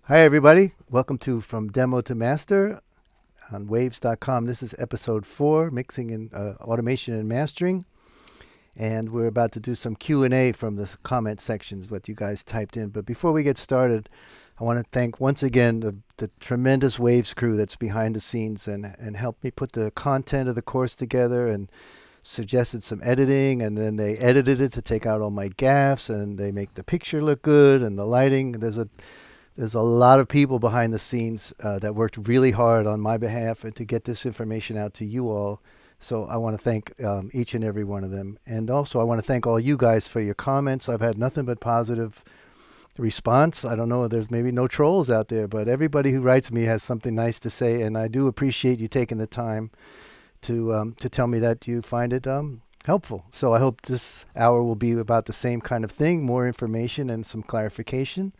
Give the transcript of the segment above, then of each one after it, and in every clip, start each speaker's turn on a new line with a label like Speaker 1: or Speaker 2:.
Speaker 1: Hi, everybody. Welcome to From Demo to Master on waves.com. This is episode 4, mixing and automation and mastering. And we're about to do some Q&A from the comment sections, what you guys typed in. But before we get started, I want to thank once again the tremendous Waves crew that's behind the scenes and helped me put the content of the course together and suggested some editing, and then they edited it to take out all my gaffes, and they make the picture look good and the lighting. There's a lot of people behind the scenes that worked really hard on my behalf and to get this information out to you all. So I want to thank each and every one of them. And also I want to thank all you guys for your comments. I've had nothing but positive response. I don't know, there's maybe no trolls out there, but everybody who writes me has something nice to say, and I do appreciate you taking the time to tell me that you find it helpful. So I hope this hour will be about the same kind of thing, more information and some clarification.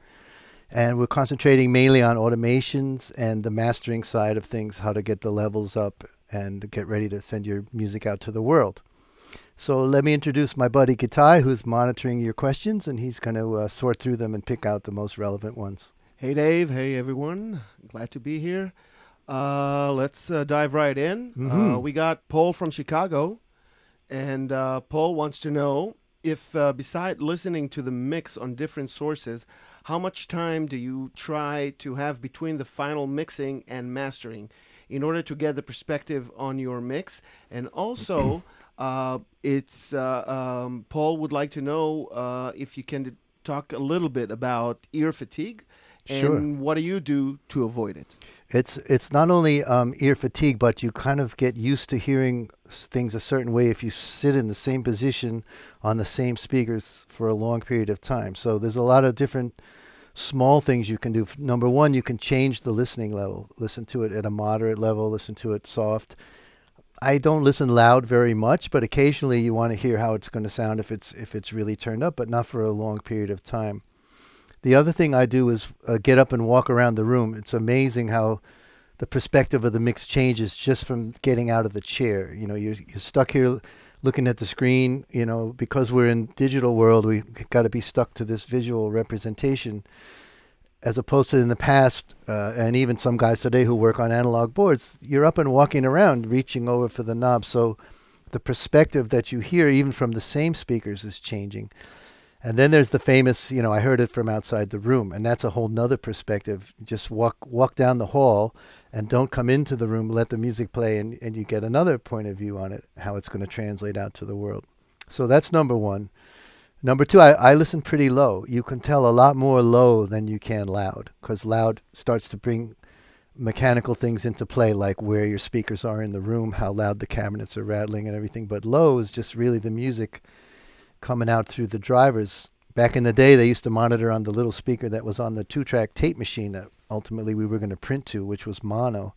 Speaker 1: And we're concentrating mainly on automations and the mastering side of things, how to get the levels up and get ready to send your music out to the world. So let me introduce my buddy Gitai, who's monitoring your questions, and he's going to sort through them and pick out the most relevant ones.
Speaker 2: Hey Dave, hey everyone. Glad to be here. Let's dive right in. We got Paul from Chicago, and Paul wants to know if, beside listening to the mix on different sources, how much time do you try to have between the final mixing and mastering in order to get the perspective on your mix? And also, Paul would like to know if you can talk a little bit about ear fatigue
Speaker 1: Sure.
Speaker 2: and what do you do to avoid it?
Speaker 1: It's not only ear fatigue, but you kind of get used to hearing things a certain way if you sit in the same position on the same speakers for a long period of time. So there's a lot of different small things you can do. Number one, you can change the listening level. Listen to it at a moderate level, listen to it soft. I don't listen loud very much, but occasionally you want to hear how it's going to sound if it's really turned up, but not for a long period of time. The other thing I do is get up and walk around the room. It's amazing how the perspective of the mix changes just from getting out of the chair. You know, you're stuck here looking at the screen. You know, because we're in digital world, we got to be stuck to this visual representation, as opposed to in the past, and even some guys today who work on analog boards. You're up and walking around, reaching over for the knob. So the perspective that you hear, even from the same speakers, is changing. And then there's the famous, I heard it from outside the room, and that's a whole nother perspective. Just walk down the hall and don't come into the room, let the music play, and you get another point of view on it, how it's going to translate out to the world. So that's number one. Number two, I listen pretty low. You can tell a lot more low than you can loud, because loud starts to bring mechanical things into play, like where your speakers are in the room, how loud the cabinets are rattling and everything. But low is just really the music coming out through the drivers. Back in the day, they used to monitor on the little speaker that was on the 2-track tape machine that ultimately we were going to print to, which was mono.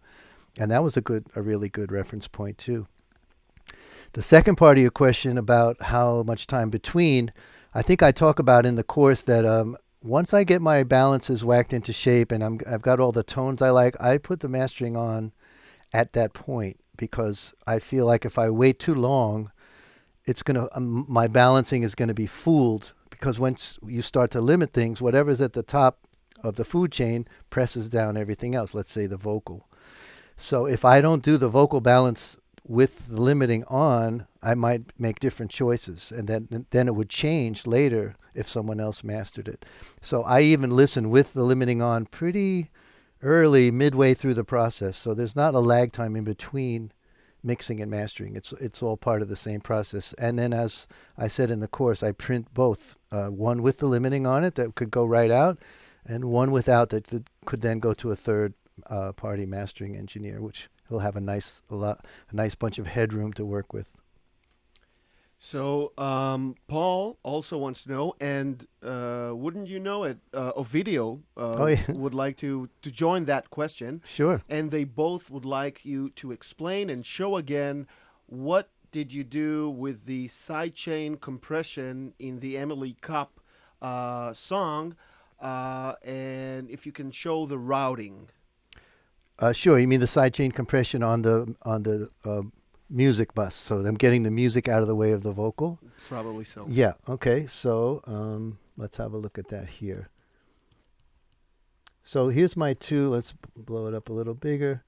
Speaker 1: And that was a really good reference point too. The second part of your question about how much time between, I think I talk about in the course that once I get my balances whacked into shape and I've got all the tones I like, I put the mastering on at that point, because I feel like if I wait too long, it's gonna my balancing is gonna be fooled, because once you start to limit things, whatever's at the top of the food chain presses down everything else. Let's say the vocal. So if I don't do the vocal balance with the limiting on, I might make different choices, and then it would change later if someone else mastered it. So I even listen with the limiting on pretty early, midway through the process. So there's not a lag time in between mixing and mastering. It's all part of the same process. And then, as I said in the course, I print both, one with the limiting on it that could go right out, and one without that could then go to a third party mastering engineer, which he'll have a nice bunch of headroom to work with.
Speaker 2: So, Paul also wants to know, and wouldn't you know it, Ovidio
Speaker 1: Oh yeah,
Speaker 2: would like to join that question,
Speaker 1: sure.
Speaker 2: and they both would like you to explain and show again what did you do with the sidechain compression in the Emily Cup song, and if you can show the routing.
Speaker 1: Sure. You mean the sidechain compression on the music bus? So them getting the music out of the way of the vocal.
Speaker 2: Probably so.
Speaker 1: Yeah. Okay. So let's have a look at that here. So here's my two. Let's blow it up a little bigger.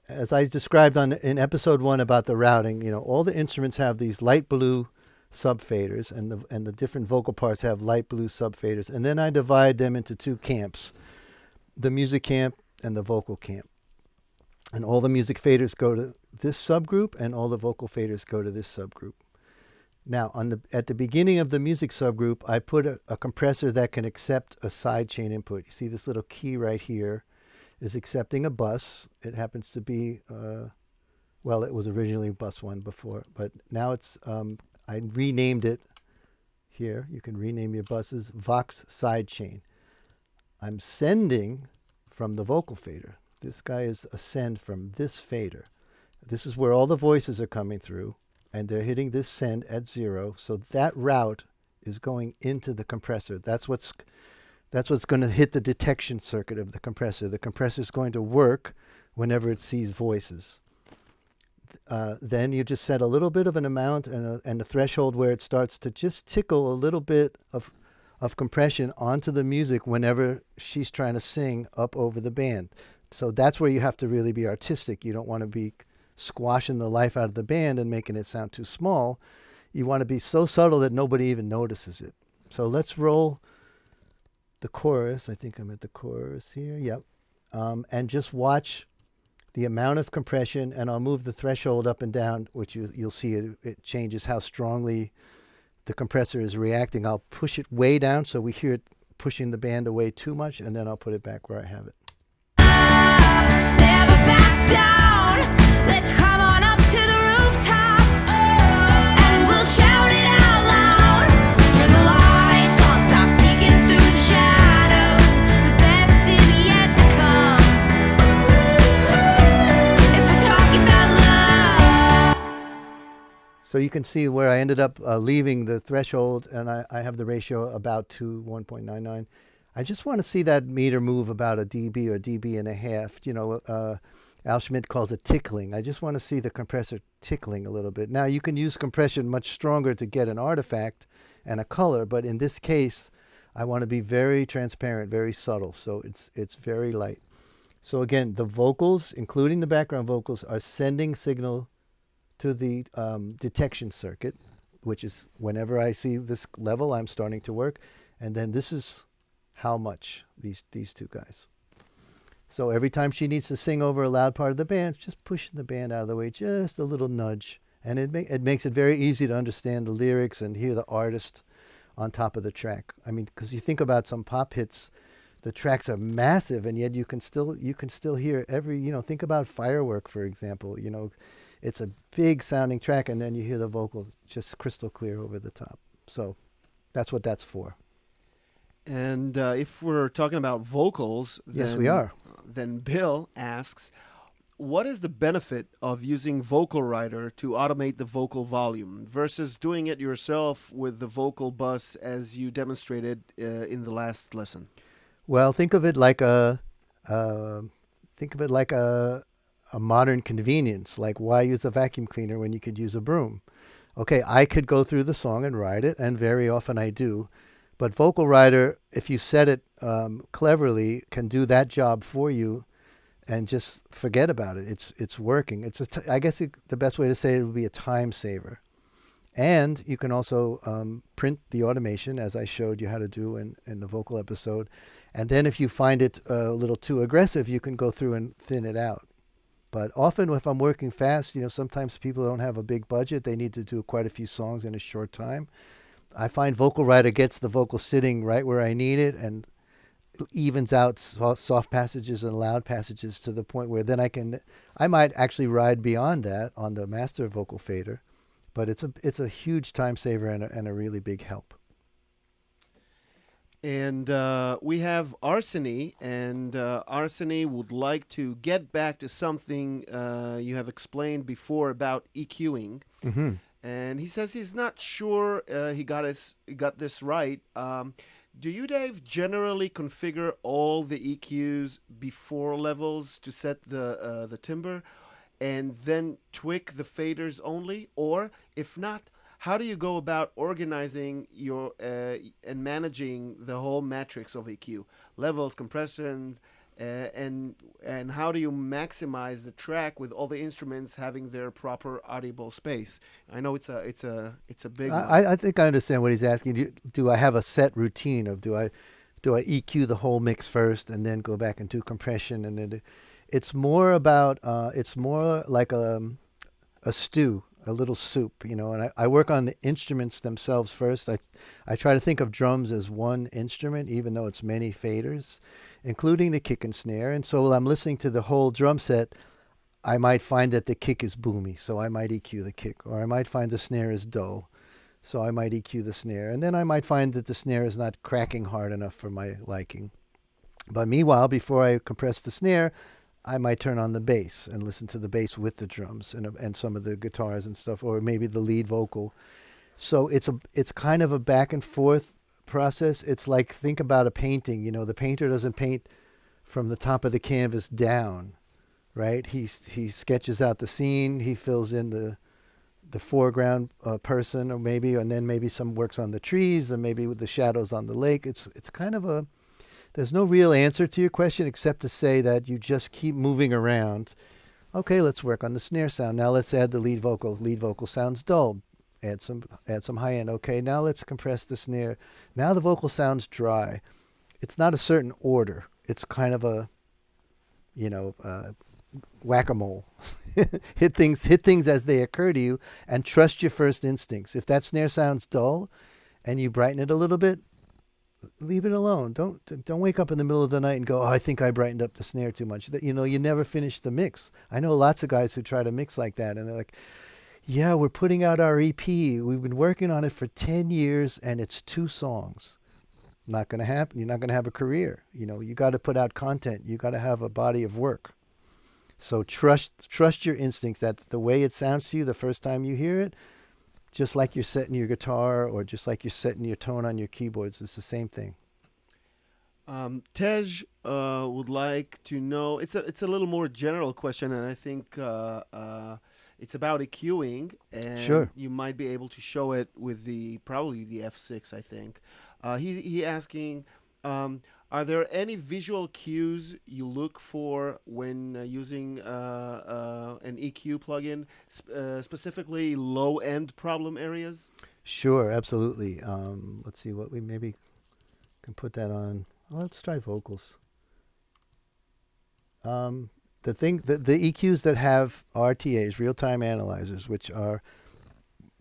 Speaker 1: As I described in episode 1 about the routing, all the instruments have these light blue subfaders, and the different vocal parts have light blue subfaders. And then I divide them into 2 camps, the music camp and the vocal camp. And all the music faders go to this subgroup, and all the vocal faders go to this subgroup. Now, at the beginning of the music subgroup, I put a compressor that can accept a sidechain input. You see this little key right here is accepting a bus. It happens to be, well, it was originally bus 1 before, but now it's, I renamed it here. You can rename your buses Vox sidechain. I'm sending from the vocal fader. This guy is a send from this fader. This is where all the voices are coming through, and they're hitting this send at 0. So that route is going into the compressor. That's what's going to hit the detection circuit of the compressor. The compressor is going to work whenever it sees voices. Then you just set a little bit of an amount and a threshold where it starts to just tickle a little bit of compression onto the music whenever she's trying to sing up over the band. So that's where you have to really be artistic. You don't want to be squashing the life out of the band and making it sound too small. You want to be so subtle that nobody even notices it. So let's roll the chorus. I think I'm at the chorus here. Yep. And just watch the amount of compression, and I'll move the threshold up and down, which you'll see it changes how strongly the compressor is reacting. I'll push it way down so we hear it pushing the band away too much, and then I'll put it back where I have it.
Speaker 3: Never back down. Let's come on up to the rooftops, and we'll shout it out loud. Turn the lights on, stop peeking through the shadows. The best is yet to come. If we're talking about love.
Speaker 1: So you can see where I ended up leaving the threshold, and I have the ratio about to 1.99. I just want to see that meter move about a dB or dB and a half. Al Schmidt calls it tickling. I just want to see the compressor tickling a little bit. Now, you can use compression much stronger to get an artifact and a color, but in this case, I want to be very transparent, very subtle, so it's very light. So again, the vocals, including the background vocals, are sending signal to the detection circuit, which is whenever I see this level, I'm starting to work. And then this is how much, these 2 guys. So every time she needs to sing over a loud part of the band, just pushing the band out of the way, just a little nudge. And it makes it very easy to understand the lyrics and hear the artist on top of the track. I mean, because you think about some pop hits, the tracks are massive, and yet you can still hear every, think about Firework, for example. It's a big sounding track, and then you hear the vocal just crystal clear over the top. So that's what that's for.
Speaker 2: And if we're talking about vocals,
Speaker 1: Yes, we are.
Speaker 2: Then Bill asks, what is the benefit of using Vocal Writer to automate the vocal volume versus doing it yourself with the vocal bus as you demonstrated in the last lesson?
Speaker 1: Well, think of it like a modern convenience. Like, why use a vacuum cleaner when you could use a broom? Okay, I could go through the song and write it, and very often I do. But Vocal Writer, if you set it cleverly, can do that job for you, and just forget about it. It's working. I guess the best way to say it would be a time saver. And you can also print the automation, as I showed you how to do in the vocal episode. And then if you find it a little too aggressive, you can go through and thin it out. But often if I'm working fast, sometimes people don't have a big budget. They need to do quite a few songs in a short time. I find Vocal Writer gets the vocal sitting right where I need it and evens out soft passages and loud passages to the point where then I might actually ride beyond that on the master vocal fader, but it's a huge time saver and a really big help.
Speaker 2: And we have Arseny, and Arseny would like to get back to something you have explained before about EQing.
Speaker 1: Mm-hmm.
Speaker 2: And he says he's not sure he got this right. Do you, Dave, generally configure all the EQs before levels to set the timbre, and then tweak the faders only? Or if not, how do you go about organizing your and managing the whole matrix of EQ, levels, compressions, and how do you maximize the track with all the instruments having their proper audible space? I know it's a big one.
Speaker 1: I think I understand what he's asking. Do I have a set routine of do I EQ the whole mix first and then go back and do compression and then it's more about it's more like a stew, a little soup, you know. And I work on the instruments themselves first. I try to think of drums as one instrument, even though it's many faders, including the kick and snare. And so while I'm listening to the whole drum set, I might find that the kick is boomy, so I might EQ the kick, or I might find the snare is dull, so I might EQ the snare, and then I might find that the snare is not cracking hard enough for my liking. But meanwhile, before I compress the snare, I might turn on the bass and listen to the bass with the drums and some of the guitars and stuff, or maybe the lead vocal. So it's kind of a back and forth process. It's like, think about a painting. You know, the painter doesn't paint from the top of the canvas down, right? He sketches out the scene. He fills in the foreground person, or maybe, and then maybe some works on the trees, and maybe with the shadows on the lake. It's kind of a, there's no real answer to your question except to say that you just keep moving around. Okay, let's work on the snare sound. Now let's add the lead vocal. Lead vocal sounds dull. Add some high end. Okay, now let's compress the snare. Now the vocal sounds dry. It's not a certain order. It's kind of a, you know, whack-a-mole. hit things as they occur to you, and trust your first instincts. If that snare sounds dull and you brighten it a little bit, leave it alone. Don't wake up in the middle of the night and go, oh, I think I brightened up the snare too much. You know, you never finish the mix. I know lots of guys who try to mix like that, and they're like, yeah, we're putting out our EP. We've been working on it for 10 years, and it's 2 songs. Not going to happen. You're not going to have a career. You know, you got to put out content. You got to have a body of work. So trust your instincts that the way it sounds to you the first time you hear it, just like you're setting your guitar or just like you're setting your tone on your keyboards, it's the same thing.
Speaker 2: Tej would like to know. It's a little more general question, and I think it's about EQing, and
Speaker 1: Sure.
Speaker 2: you might be able to show it with probably the F6. I think he asking. Are there any visual cues you look for when using an EQ plugin, specifically low-end problem areas?
Speaker 1: Sure, absolutely. Let's see what we maybe can put that on. Well, let's try vocals. The EQs that have RTAs, real-time analyzers, which are,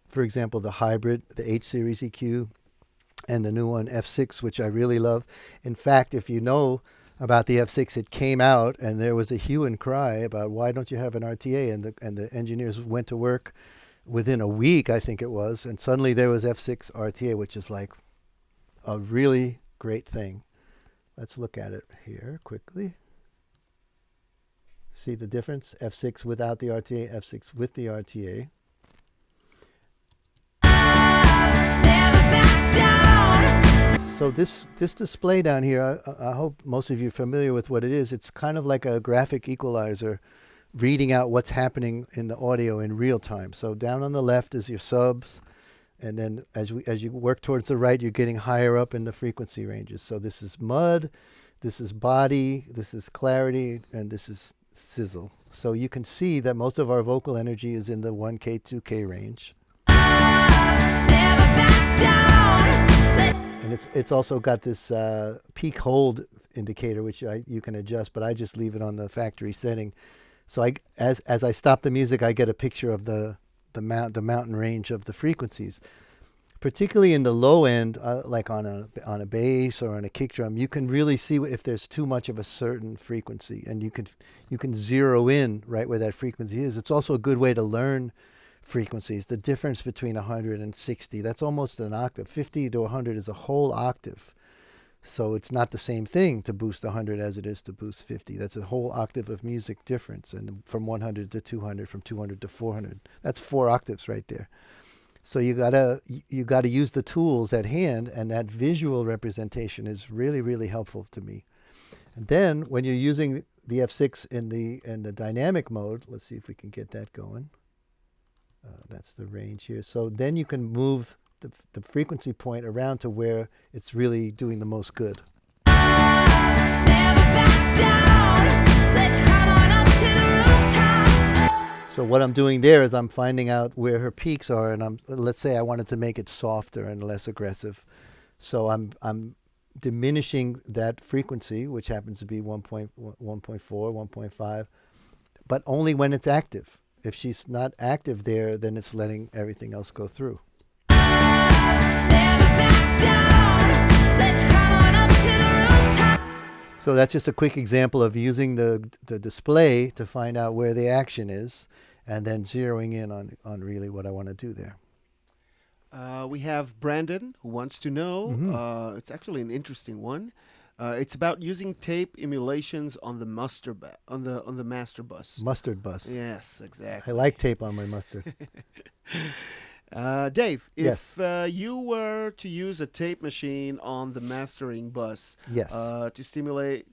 Speaker 1: for example, the hybrid, the H series EQ, and the new one, F6, which I really love. In fact, if you know about the F6, it came out and there was a hue and cry about why don't you have an RTA, and the engineers went to work within a week, I think it was, and suddenly there was F6 RTA, which is like a really great thing. Let's look at it here quickly. See the difference? F6 without the RTA, F6 with the RTA.
Speaker 3: Never back down.
Speaker 1: So this display down here, I hope most of you are familiar with what it is. It's kind of like a graphic equalizer reading out what's happening in the audio in real time. So down on the left is your subs, and then as you work towards the right, you're getting higher up in the frequency ranges. So this is mud, this is body, this is clarity, and this is sizzle. So you can see that most of our vocal energy is in the 1K, 2K range.
Speaker 3: Never back down.
Speaker 1: And it's also got this peak hold indicator, which you can adjust, but I just leave it on the factory setting. So as I stop the music, I get a picture of the mountain range of the frequencies. Particularly in the low end, like on a bass or on a kick drum, you can really see if there's too much of a certain frequency, and you can zero in right where that frequency is. It's also a good way to learn frequencies. The difference between 100 and 60, that's almost an octave. 50 to 100 is a whole octave. So it's not the same thing to boost 100 as it is to boost 50. That's a whole octave of music difference. And from 100 to 200, from 200 to 400, that's 4 octaves right there. So you gotta use the tools at hand, and that visual representation is really, really helpful to me. And then when you're using the F6 in the dynamic mode, let's see if we can get that going. That's the range here. So then you can move the frequency point around to where it's really doing the most good.
Speaker 3: Never back down. Let's come on up to the rooftops.
Speaker 1: So what I'm doing there is I'm finding out where her peaks are, and let's say I wanted to make it softer and less aggressive. So I'm diminishing that frequency, which happens to be 1.1.4, 1.5, but only when it's active. If she's not active there, then it's letting everything else go through.
Speaker 3: Never back down. Let's come on up to the rooftop.
Speaker 1: So that's just a quick example of using the display to find out where the action is, and then zeroing in on really what I want to do there.
Speaker 2: We have Brandon who wants to know. It's actually an interesting one. It's about using tape emulations on the on the master bus.
Speaker 1: Mustard bus.
Speaker 2: Yes,
Speaker 1: I
Speaker 2: exactly.
Speaker 1: like tape on my mustard.
Speaker 2: Dave,
Speaker 1: Yes.
Speaker 2: if you were to use a tape machine on the mastering bus,
Speaker 1: Yes.
Speaker 2: to simulate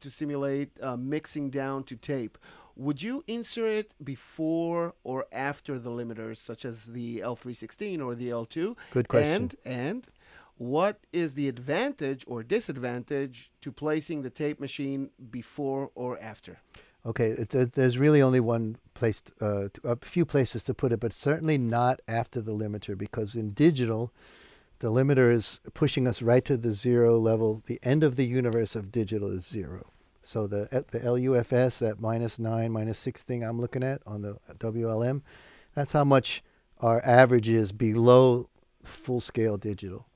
Speaker 2: mixing down to tape, would you insert it before or after the limiters, such as the L316 or the L2?
Speaker 1: Good question.
Speaker 2: And what is the advantage or disadvantage to placing the tape machine before or after?
Speaker 1: Okay, there's really only one place, a few places to put it, but certainly not after the limiter, because in digital, the limiter is pushing us right to the zero level. The end of the universe of digital is zero. So the LUFS, that -9, -6 thing I'm looking at on the WLM, that's how much our average is below full-scale digital.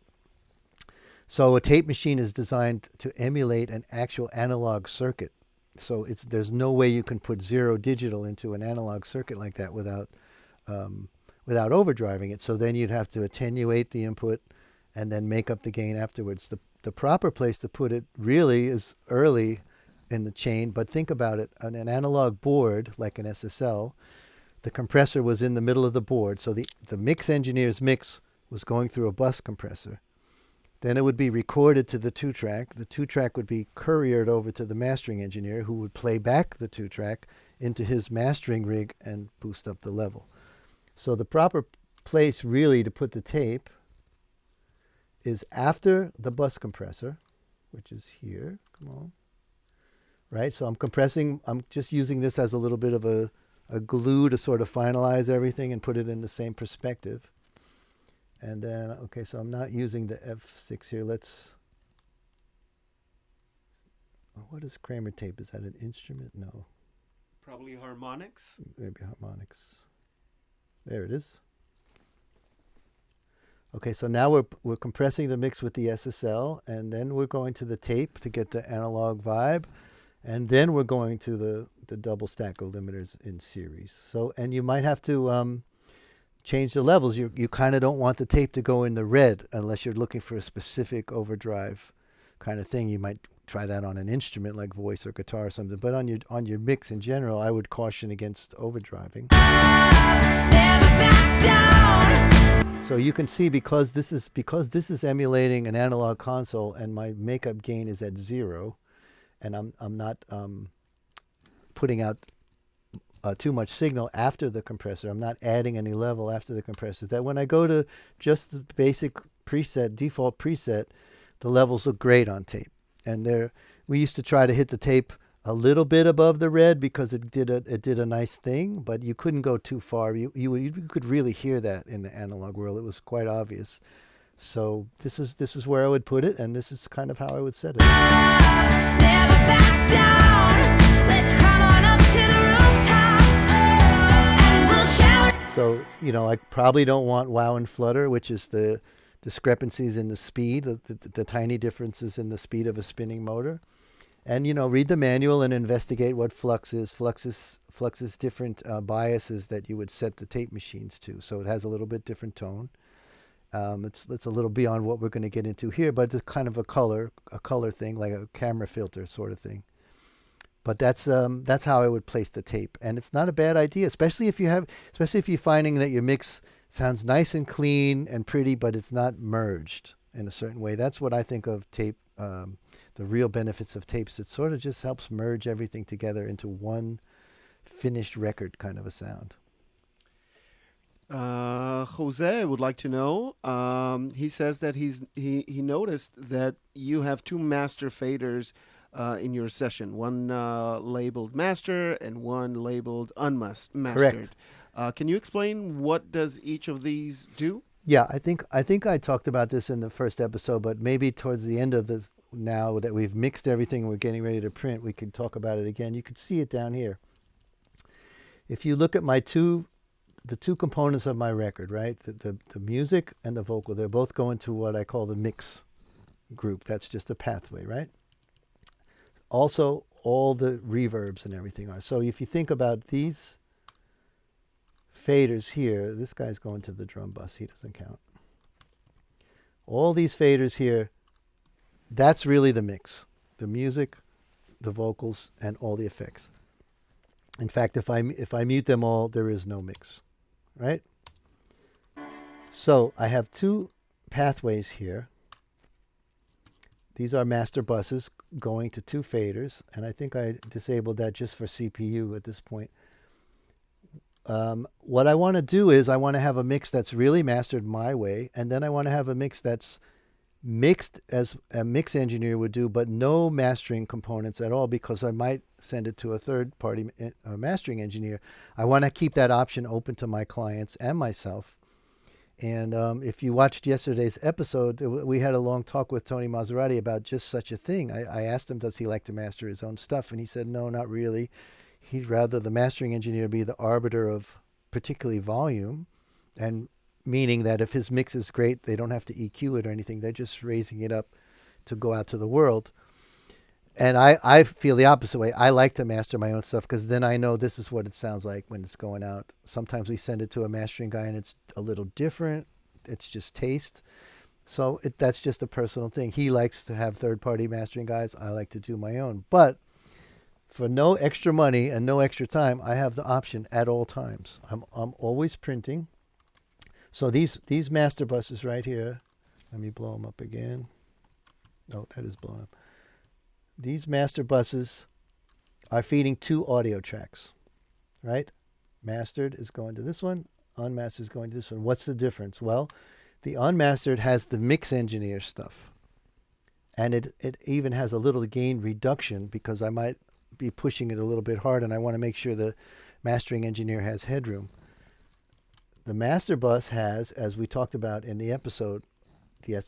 Speaker 1: So a tape machine is designed to emulate an actual analog circuit. So there's no way you can put zero digital into an analog circuit like that without overdriving it. So then you'd have to attenuate the input and then make up the gain afterwards. The proper place to put it really is early in the chain, but think about it. On an analog board, like an SSL, the compressor was in the middle of the board. So the mix engineer's mix was going through a bus compressor. Then it would be recorded to the 2-track. The 2-track would be couriered over to the mastering engineer, who would play back the 2-track into his mastering rig and boost up the level. So the proper place really to put the tape is after the bus compressor, which is here. Come on. Right? So I'm compressing. I'm just using this as a little bit of a glue to sort of finalize everything and put it in the same perspective. And then, okay, so I'm not using the F6 here. What is Kramer tape? Is that an instrument? No.
Speaker 2: Probably harmonics.
Speaker 1: Maybe harmonics. There it is. Okay, so now we're compressing the mix with the SSL, and then we're going to the tape to get the analog vibe, and then we're going to the double stack of limiters in series. So, and you might have to change the levels. You kind of don't want the tape to go in the red unless you're looking for a specific overdrive kind of thing. You might try that on an instrument like voice or guitar or something. But on your mix in general, I would caution against overdriving.
Speaker 3: Never back down.
Speaker 1: So you can see because this is emulating an analog console and my makeup gain is at 0, and I'm not putting out too much signal after the compressor. I'm not adding any level after the compressor. That when I go to just the basic preset, default preset, the levels look great on tape. And we used to try to hit the tape a little bit above the red because it did a nice thing, but you couldn't go too far. You could really hear that in the analog world. It was quite obvious. So this is where I would put it, and this is kind of how I would set it.
Speaker 3: Never back down. Let's come on up to the rooftops, and we'll shout.
Speaker 1: So, I probably don't want wow and flutter, which is the discrepancies in the speed, the tiny differences in the speed of a spinning motor. And, read the manual and investigate what flux is. Flux is different biases that you would set the tape machines to. So it has a little bit different tone. It's a little beyond what we're going to get into here, but it's kind of a color thing, like a camera filter sort of thing. But that's how I would place the tape, and it's not a bad idea, especially if you're finding that your mix sounds nice and clean and pretty, but it's not merged in a certain way. That's what I think of tape. The real benefits of tapes. It sort of just helps merge everything together into one finished record kind of a sound.
Speaker 2: Jose would like to know. He says that he noticed that you have two master faders in your session, one labeled master and one labeled unmastered. Can you explain what does each of these do?
Speaker 1: Yeah, I think I talked about this in the first episode, but maybe towards the end of this, now that we've mixed everything and we're getting ready to print, we can talk about it again. You can see it down here. If you look at the two components of my record, right? The music and the vocal, they're both going to what I call the mix group. That's just a pathway, right? Also, all the reverbs and everything are. So if you think about these faders here, this guy's going to the drum bus. He doesn't count. All these faders here, that's really the mix. The music, the vocals, and all the effects. In fact, if I mute them all, there is no mix, right? So I have two pathways here. These are master buses going to two faders, and I think I disabled that just for CPU at this point. What I want to do is I want to have a mix that's really mastered my way, and then I want to have a mix that's mixed as a mix engineer would do, but no mastering components at all, because I might send it to a third-party mastering engineer. I want to keep that option open to my clients and myself. And if you watched yesterday's episode, we had a long talk with Tony Maserati about just such a thing. I asked him, does he like to master his own stuff? And he said, no, not really. He'd rather the mastering engineer be the arbiter of particularly volume, and meaning that if his mix is great, they don't have to EQ it or anything. They're just raising it up to go out to the world. And I feel the opposite way. I like to master my own stuff because then I know this is what it sounds like when it's going out. Sometimes we send it to a mastering guy and it's a little different. It's just taste. So that's just a personal thing. He likes to have third-party mastering guys. I like to do my own. But for no extra money and no extra time, I have the option at all times. I'm always printing. So these master buses right here, let me blow them up again. Oh, that is blown up. These master buses are feeding two audio tracks, right? Mastered is going to this one, unmastered is going to this one. What's the difference? Well, the unmastered has the mix engineer stuff. And it even has a little gain reduction because I might be pushing it a little bit hard and I want to make sure the mastering engineer has headroom. The master bus has, as we talked about in the episode, the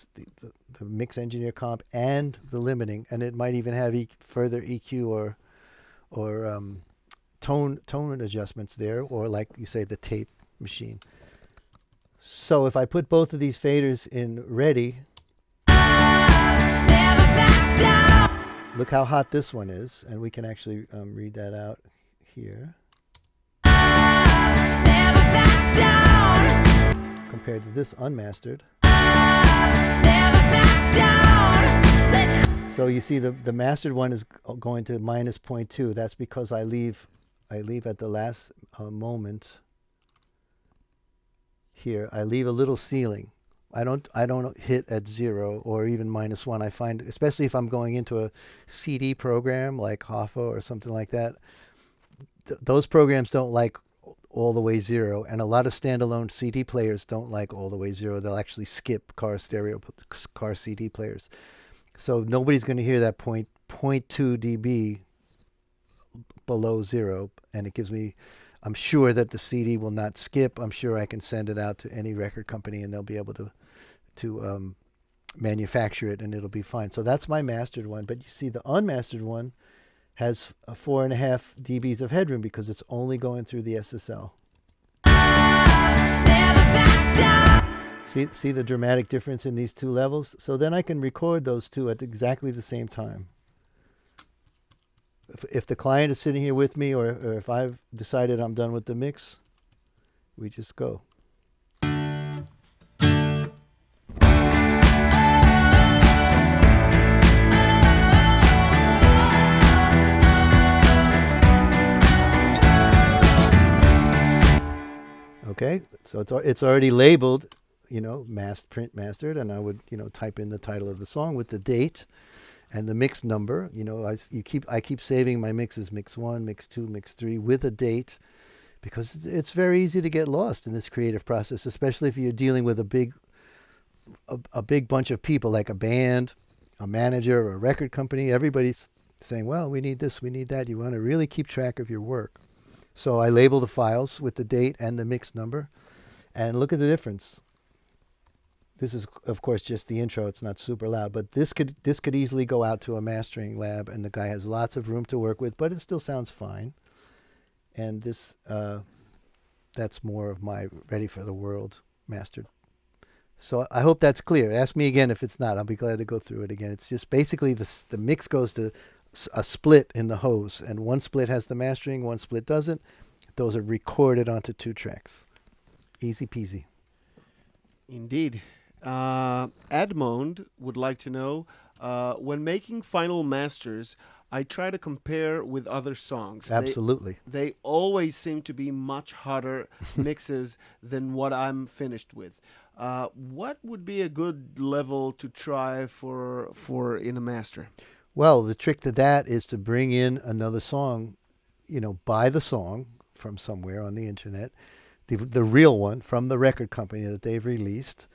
Speaker 1: mix engineer comp and the limiting, and it might even have further EQ or tone adjustments there, or like you say, the tape machine. So if I put both of these faders in ready, look how hot this one is, and we can actually read that out here. Compared to this unmastered. So you see the mastered one is going to minus 0.2. That's because I leave at the last moment here. I leave a little ceiling. I don't hit at 0 or even -1. I find, especially if I'm going into a CD program like Hoffa or something like that, those programs don't like all the way 0, and a lot of standalone CD players don't like all the way 0. They'll actually skip car CD players. So nobody's going to hear that 0.2 dB below 0, and it gives me, I'm sure that the CD will not skip. I'm sure I can send it out to any record company and they'll be able to manufacture it and it'll be fine. So that's my mastered one. But you see the unmastered one has a 4.5 dBs of headroom because it's only going through the SSL. See the dramatic difference in these two levels? So then I can record those two at exactly the same time. If the client is sitting here with me, or if I've decided I'm done with the mix, we just go. Okay, so it's already labeled, print mastered, and I would, type in the title of the song with the date and the mix number. I keep saving my mixes, mix 1, mix 2, mix 3 with a date, because it's very easy to get lost in this creative process, especially if you're dealing with a big bunch of people, like a band, a manager, or a record company. Everybody's saying, well, we need this, we need that. You want to really keep track of your work. So I label the files with the date and the mix number, and look at the difference. This is, of course, just the intro. It's not super loud, but this could easily go out to a mastering lab, and the guy has lots of room to work with, but it still sounds fine. And this, that's more of my Ready for the World mastered. So I hope that's clear. Ask me again if it's not. I'll be glad to go through it again. It's just basically the mix goes to a split in the hose, and one split has the mastering, one split doesn't. Those are recorded onto 2 tracks. Easy peasy.
Speaker 2: Indeed. Edmond would like to know, when making final masters, I try to compare with other songs.
Speaker 1: Absolutely.
Speaker 2: They always seem to be much hotter mixes than what I'm finished with. What would be a good level to try for in a master?
Speaker 1: Well, the trick to that is to bring in another song, buy the song from somewhere on the internet, the real one from the record company that they've released,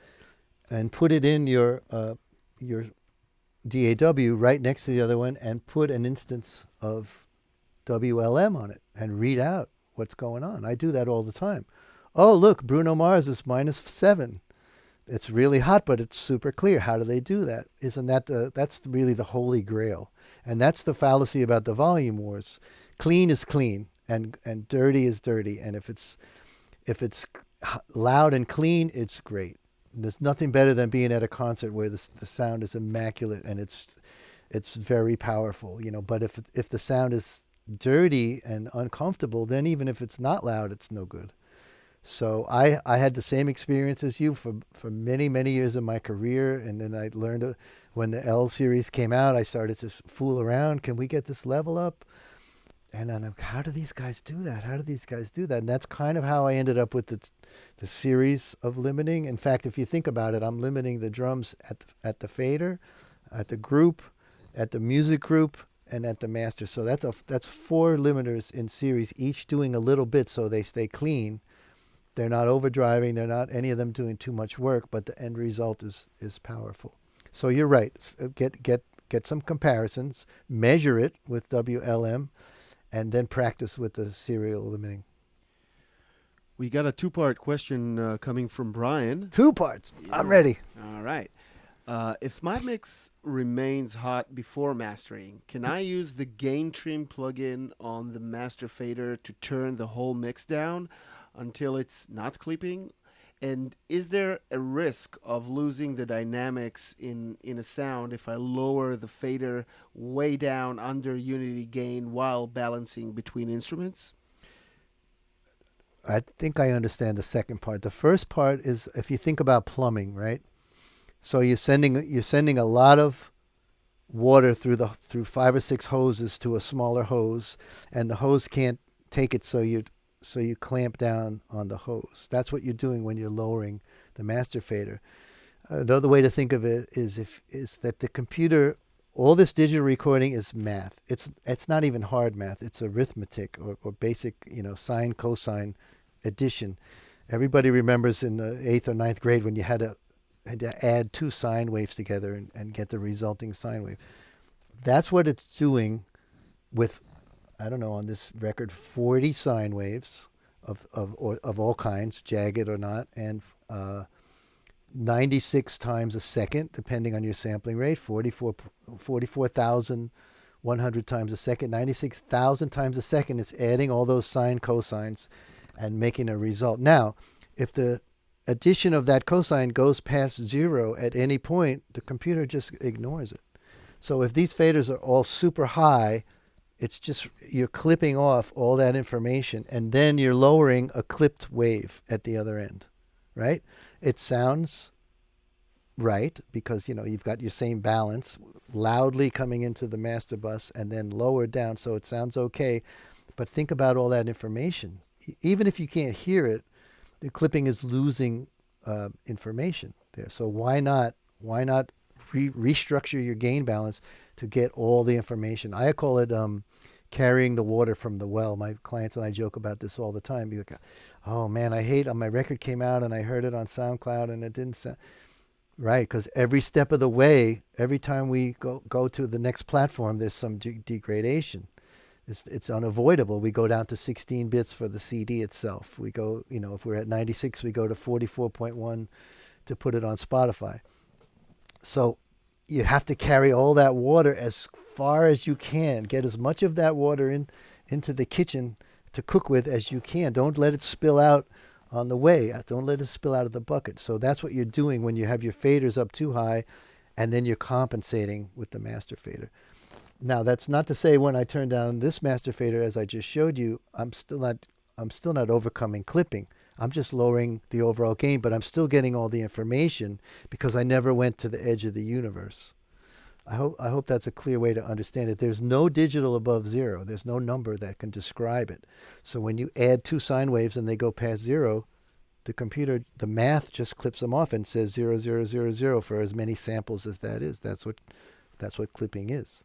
Speaker 1: and put it in your DAW right next to the other one, and put an instance of WLM on it and read out what's going on. I do that all the time. Oh, look, Bruno Mars is -7. It's really hot, but it's super clear. How do they do that? Isn't that that's really the holy grail? And that's the fallacy about the volume wars. Clean is clean, and dirty is dirty. And if it's loud and clean, it's great. There's nothing better than being at a concert where the sound is immaculate and it's very powerful, But if the sound is dirty and uncomfortable, then even if it's not loud, it's no good. So I had the same experience as you for many, many years of my career. And then I learned when the L series came out, I started to fool around. Can we get this level up? And I'm like, how do these guys do that? How do these guys do that? And that's kind of how I ended up with the series of limiting. In fact, if you think about it, I'm limiting the drums at the fader, at the group, at the music group, and at the master. So that's 4 limiters in series, each doing a little bit so they stay clean. They're not overdriving. They're not any of them doing too much work, but the end result is powerful. So you're right. Get some comparisons, measure it with WLM, and then practice with the serial limiting.
Speaker 2: We got a 2-part question coming from Brian.
Speaker 1: 2 parts.
Speaker 2: Yeah.
Speaker 1: I'm ready.
Speaker 2: All right. If my mix remains hot before mastering, can I use the gain trim plugin on the master fader to turn the whole mix down until it's not clipping? And is there a risk of losing the dynamics in a sound if I lower the fader way down under unity gain while balancing between instruments?
Speaker 1: I think I understand the second part. The first part is if you think about plumbing, right? So you're sending a lot of water through 5 or 6 hoses to a smaller hose, and the hose can't take it, so you clamp down on the hose. That's what you're doing when you're lowering the master fader. The other way to think of it is that the computer, all this digital recording is math. It's not even hard math. It's arithmetic or basic, sine, cosine addition. Everybody remembers in the 8th or 9th grade when you had to add 2 sine waves together and get the resulting sine wave. That's what it's doing with, I don't know, on this record, 40 sine waves of all kinds, jagged or not, and 96 times a second, depending on your sampling rate, 44,100 times a second, 96,000 times a second. It's adding all those sine cosines and making a result. Now, if the addition of that cosine goes past 0 at any point, the computer just ignores it. So if these faders are all super high, it's just you're clipping off all that information, and then you're lowering a clipped wave at the other end, right? It sounds right because, you've got your same balance loudly coming into the master bus and then lowered down, so it sounds okay. But think about all that information. Even if you can't hear it, the clipping is losing information there. So why not restructure your gain balance to get all the information? I call it carrying the water from the well. My clients and I joke about this all the time. Be like, oh man, I hate my record came out and I heard it on SoundCloud and it didn't sound right, because every step of the way, every time we go to the next platform, there's some degradation. It's unavoidable. We go down to 16 bits for the CD itself. We go, if we're at 96, we go to 44.1 to put it on Spotify. So you have to carry all that water as far as you can. Get as much of that water into the kitchen to cook with as you can. Don't let it spill out on the way. Don't let it spill out of the bucket. So that's what you're doing when you have your faders up too high, and then you're compensating with the master fader. Now, that's not to say when I turn down this master fader, as I just showed you, I'm still not overcoming clipping. I'm just lowering the overall gain, but I'm still getting all the information because I never went to the edge of the universe. I hope that's a clear way to understand it. There's no digital above zero. There's no number that can describe it. So when you add two sine waves and they go past zero, the computer, the math just clips them off and says 0, 0, 0, 0 for as many samples as that is. That's what clipping is.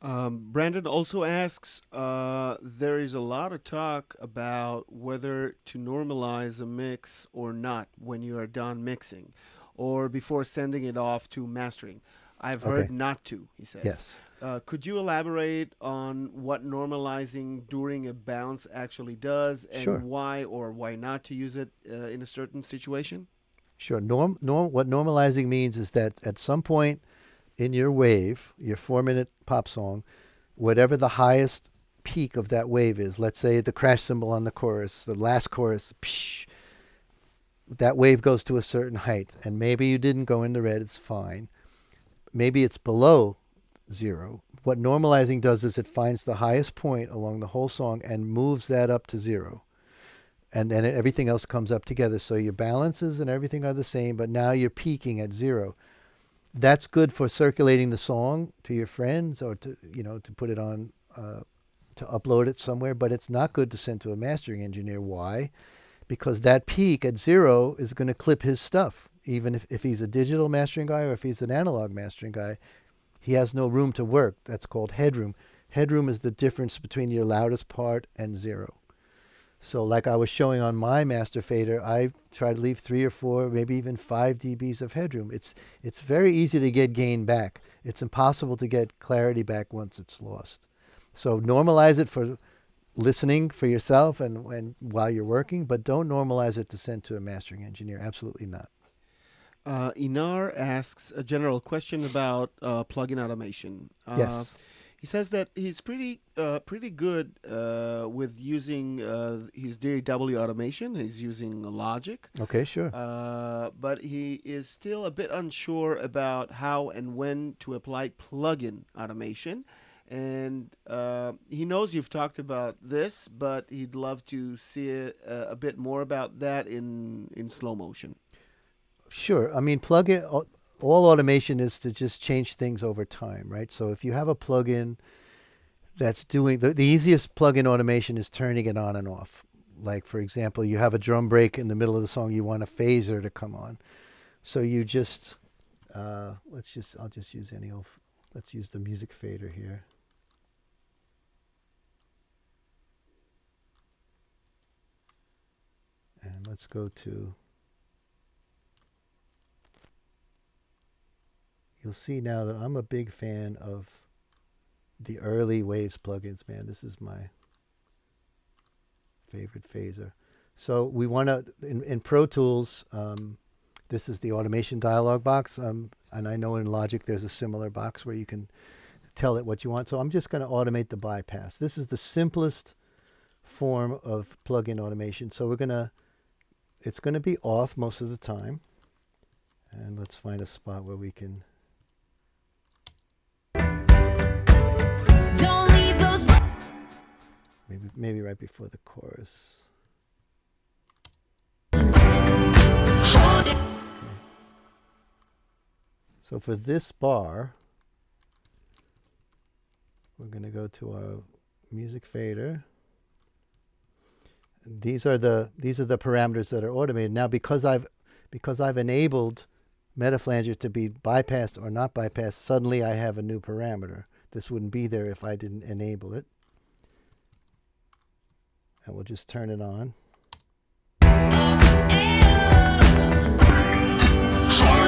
Speaker 2: Brandon also asks, there is a lot of talk about whether to normalize a mix or not when you are done mixing or before sending it off to mastering. I've heard not to, he says.
Speaker 1: Yes.
Speaker 2: Could you elaborate on what normalizing during a bounce actually does and why or why not to use it in a certain situation?
Speaker 1: Sure. What normalizing means is that at some point in your wave, your 4-minute pop song, whatever the highest peak of that wave is, let's say the crash cymbal on the chorus, the last chorus, psh, that wave goes to a certain height, and maybe you didn't go into red, it's fine. Maybe it's below zero. What normalizing does is it finds the highest point along the whole song and moves that up to zero. And then everything else comes up together. So your balances and everything are the same, but now you're peaking at zero. That's good for circulating the song to your friends or to put it on, to upload it somewhere, but it's not good to send to a mastering engineer. Why? Because that peak at zero is going to clip his stuff. Even if he's a digital mastering guy or if he's an analog mastering guy, he has no room to work. That's called headroom. Headroom is the difference between your loudest part and zero. So like I was showing on my master fader, I try to leave 3 or 4, maybe even 5 dBs of headroom. It's very easy to get gain back. It's impossible to get clarity back once it's lost. So normalize it for listening for yourself and while you're working, but don't normalize it to send to a mastering engineer. Absolutely not.
Speaker 2: Inar asks a general question about plugin automation.
Speaker 1: Yes.
Speaker 2: He says that he's pretty good with using his DAW automation. He's using Logic.
Speaker 1: Okay, sure.
Speaker 2: But he is still a bit unsure about how and when to apply plugin automation. And he knows you've talked about this, but he'd love to see a bit more about that in slow motion.
Speaker 1: Sure. I mean, all automation is to just change things over time, right? So if you have a plugin that's doing, the easiest plugin automation is turning it on and off. Like, for example, you have a drum break in the middle of the song, you want a phaser to come on. So you just, I'll just use let's use the music fader here. And let's go to, you'll see now that I'm a big fan of the early Waves plugins, man. This is my favorite phaser. So we want to, in Pro Tools, this is the automation dialog box. And I know in Logic there's a similar box where you can tell it what you want. So I'm just going to automate the bypass. This is the simplest form of plugin automation. So it's going to be off most of the time. And let's find a spot where we can.
Speaker 3: Don't leave those.
Speaker 1: Maybe right before the chorus.
Speaker 3: Hold it.
Speaker 1: Okay. So for this bar, we're going to go to our music fader. These are the parameters that are automated. Now because I've enabled metaflanger to be bypassed or not bypassed, suddenly I have a new parameter. This wouldn't be there if I didn't enable it. And we'll just turn it on.
Speaker 3: Hold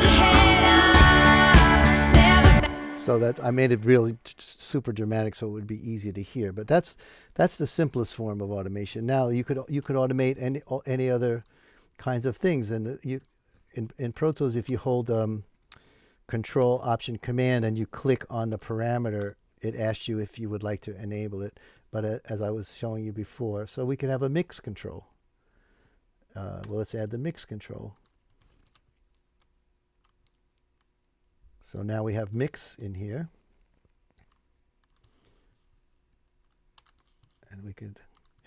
Speaker 3: your head up, never
Speaker 1: So that I made it really super dramatic, so it would be easy to hear. But that's the simplest form of automation. Now you could automate any other kinds of things, and in Pro Tools, if you hold Control Option Command and you click on the parameter, it asks you if you would like to enable it. But as I was showing you before, so we can have a mix control. Well, let's add the mix control. So now we have mix in here. And we could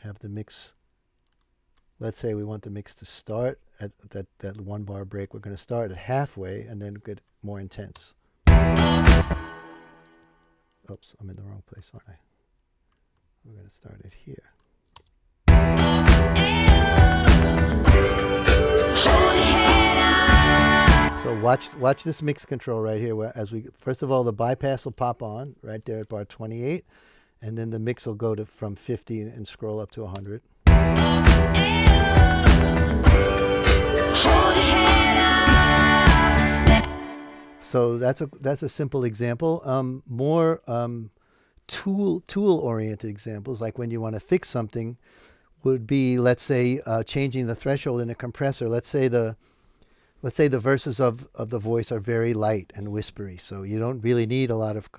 Speaker 1: have the mix. Let's say we want the mix to start at that 1 bar break. We're going to start at halfway and then get more intense. Oops, I'm in the wrong place, aren't I? We're going to start it here.
Speaker 3: hold your head up.
Speaker 1: So watch this mix control right here. Where as we first of all, the bypass will pop on right there at bar 28, and then the mix will go to from 50 and scroll up to 100.
Speaker 3: Hold your head up.
Speaker 1: So that's a simple example. More tool oriented examples, like when you want to fix something, would be, let's say, changing the threshold in a compressor. Let's say the verses of the voice are very light and whispery, so you don't really need a lot of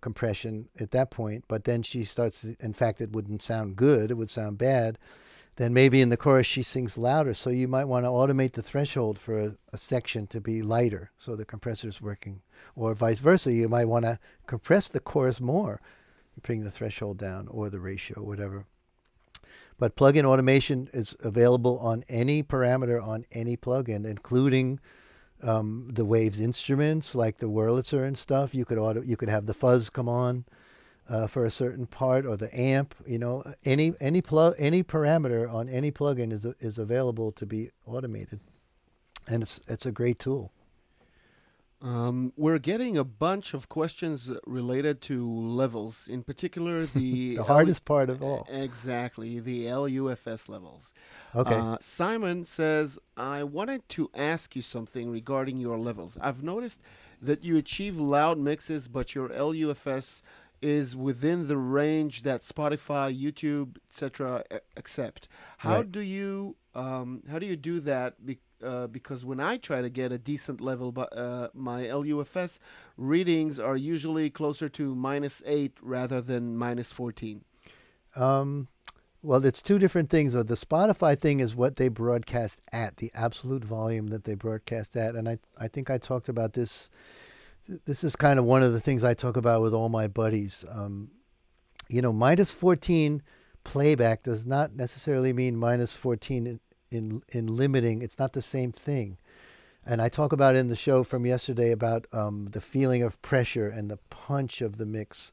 Speaker 1: compression at that point. But then she starts, in fact, it wouldn't sound good, it would sound bad. Then maybe in the chorus she sings louder, so you might want to automate the threshold for a section to be lighter, so the compressor's working. Or vice versa, you might want to compress the chorus more, bring the threshold down, or the ratio, whatever. But plugin automation is available on any parameter on any plugin, including the Waves instruments like the Wurlitzer and stuff. You could have the fuzz come on for a certain part, or the amp. Any parameter on any plugin is available to be automated, and it's a great tool.
Speaker 2: We're getting a bunch of questions related to levels, in particular the
Speaker 1: The hardest part of all.
Speaker 2: Exactly, the LUFS levels.
Speaker 1: Okay.
Speaker 2: Simon says, I wanted to ask you something regarding your levels. I've noticed that you achieve loud mixes, but your LUFS is within the range that Spotify, YouTube, etc. accept. How
Speaker 1: Right.
Speaker 2: do you do that? Because when I try to get a decent level, my LUFS readings are usually closer to -8 rather than -14.
Speaker 1: Well, it's two different things. The Spotify thing is what they broadcast at, the absolute volume that they broadcast at. And I think I talked about this. This is kind of one of the things I talk about with all my buddies. -14 playback does not necessarily mean -14 in limiting. It's not the same thing. And I talk about in the show from yesterday about the feeling of pressure and the punch of the mix.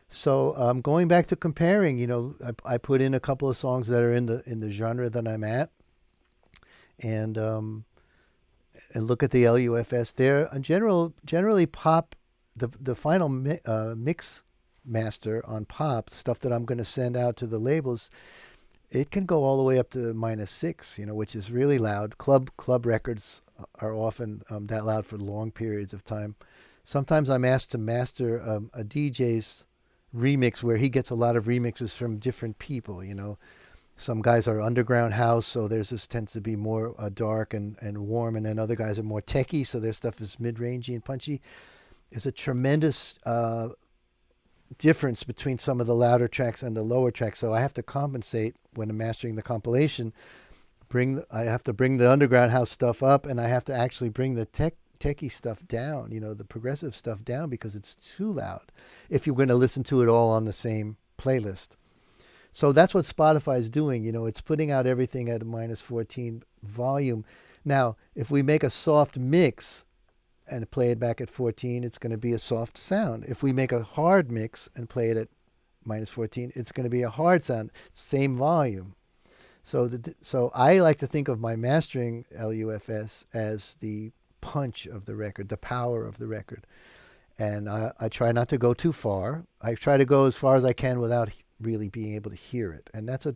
Speaker 1: So going back to comparing, I put in a couple of songs that are in the genre that I'm at, and look at the LUFS there. And generally pop, the final mix master on pop, stuff that I'm going to send out to the labels, it can go all the way up to -6, which is really loud. Club records are often that loud for long periods of time. Sometimes I'm asked to master a DJ's remix where he gets a lot of remixes from different people. Some guys are underground house, so theirs tends to be more dark and warm, and then other guys are more techie, so their stuff is mid-rangey and punchy. There's a tremendous difference between some of the louder tracks and the lower tracks, so I have to compensate when I'm mastering the compilation. I have to bring the underground house stuff up, and I have to actually bring the techie stuff down, the progressive stuff down, because it's too loud if you're going to listen to it all on the same playlist. So that's what Spotify is doing. It's putting out everything at a -14 volume. Now, if we make a soft mix and play it back at 14, it's going to be a soft sound. If we make a hard mix and play it at -14, it's going to be a hard sound, same volume. So I like to think of my mastering LUFS as the punch of the record, the power of the record. and I try not to go too far. I try to go as far as I can without really being able to hear it, and that's a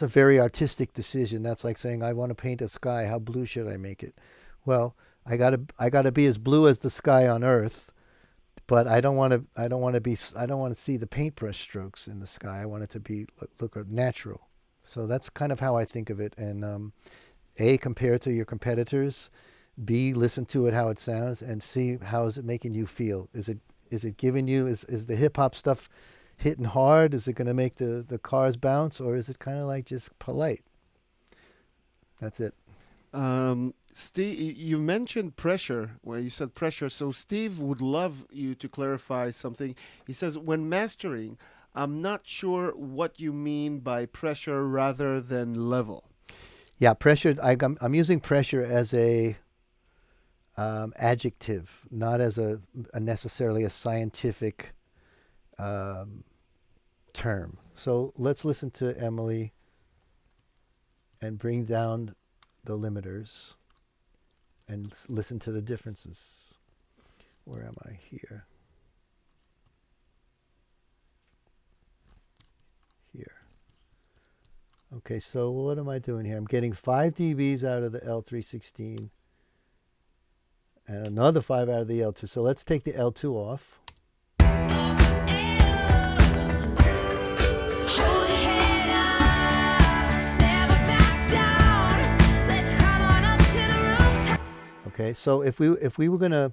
Speaker 1: very artistic decision. That's like saying I want to paint a sky. How blue should I make it? Well, I gotta be as blue as the sky on Earth, but I don't want to see the paintbrush strokes in the sky. I want it to be look natural. So that's kind of how I think of it. And A, compare it to your competitors. B, listen to it how it sounds, and C, how is it making you feel? Is it giving you is the hip hop stuff hitting hard? Is it going to make the cars bounce, or is it kind of like just polite? That's it.
Speaker 2: Steve, you mentioned pressure. Well, you said pressure. So Steve would love you to clarify something. He says, when mastering, I'm not sure what you mean by pressure rather than level.
Speaker 1: Yeah, pressure. I'm using pressure as a adjective, not as a necessarily a scientific term. So let's listen to Emily and bring down the limiters and listen to the differences. Where am I here? Here. Okay, so what am I doing here? I'm getting 5 dBs out of the L316 and another 5 out of the L2. So let's take the L2 off.
Speaker 3: Hold your head up, never back down. Let's come on up to the rooftop.
Speaker 1: Okay, so if we were gonna,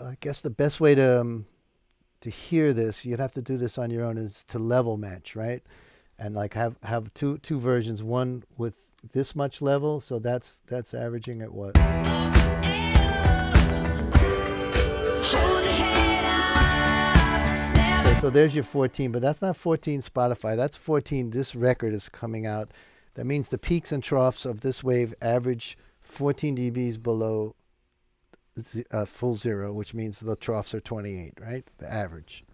Speaker 1: I guess the best way to hear this, you'd have to do this on your own, is to level match, right? And like have two versions, one with this much level, so that's averaging at what?
Speaker 3: Hold your head up, never.
Speaker 1: Okay, so there's your 14, but that's not 14 Spotify. That's 14. This record is coming out. That means the peaks and troughs of this wave average 14 dBs below full zero, which means the troughs are 28, right? The average.